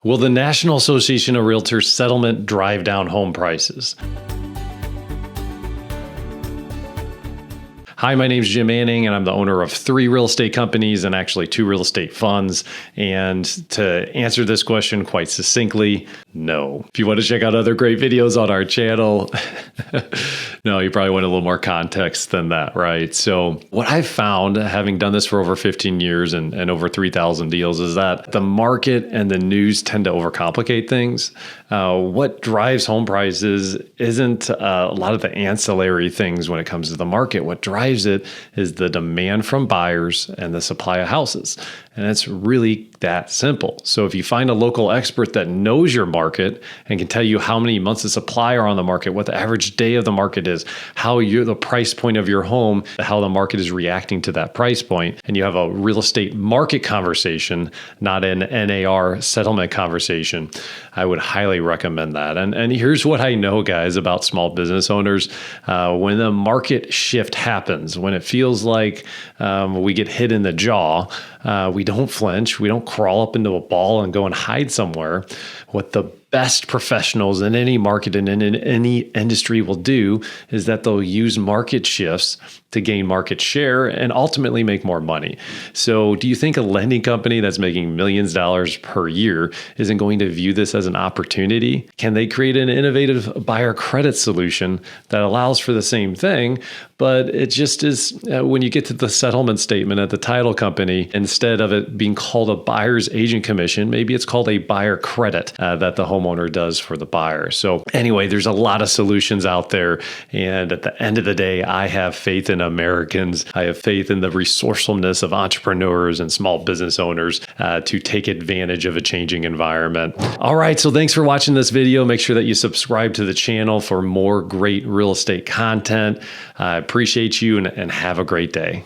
Will the National Association of Realtors settlement drive down home prices? Hi, my name is Jim Manning, and I'm the owner of 3 real estate companies and actually 2 real estate funds. And to answer this question quite succinctly, no. If you want to check out other great videos on our channel, no, you probably want a little more context than that, right? So what I've found, having done this for over 15 years and over 3,000 deals, is that the market and the news tend to overcomplicate things. What drives home prices isn't a lot of the ancillary things when it comes to the market. What drives it is the demand from buyers and the supply of houses. And it's really that simple. So if you find a local expert that knows your market and can tell you how many months of supply are on the market, what the average day of the market is, how the price point of your home, how the market is reacting to that price point, and you have a real estate market conversation, not an NAR settlement conversation, I would highly recommend that. And here's what I know, guys, about small business owners. When the market shift happens, when it feels like we get hit in the jaw, we don't flinch, we don't crawl up into a ball and go and hide somewhere. What the best professionals in any market and in any industry will do is that they'll use market shifts to gain market share and ultimately make more money. So do you think a lending company that's making millions of dollars per year isn't going to view this as an opportunity? Can they create an innovative buyer credit solution that allows for the same thing, but it just is, when you get to the settlement statement at the title company, instead of it being called a buyer's agent commission, maybe it's called a buyer credit that the homeowner does for the buyer. So anyway, there's a lot of solutions out there. And at the end of the day, I have faith in Americans. I have faith in the resourcefulness of entrepreneurs and small business owners to take advantage of a changing environment. All right, so thanks for watching this video. Make sure that you subscribe to the channel for more great real estate content. I appreciate you and have a great day.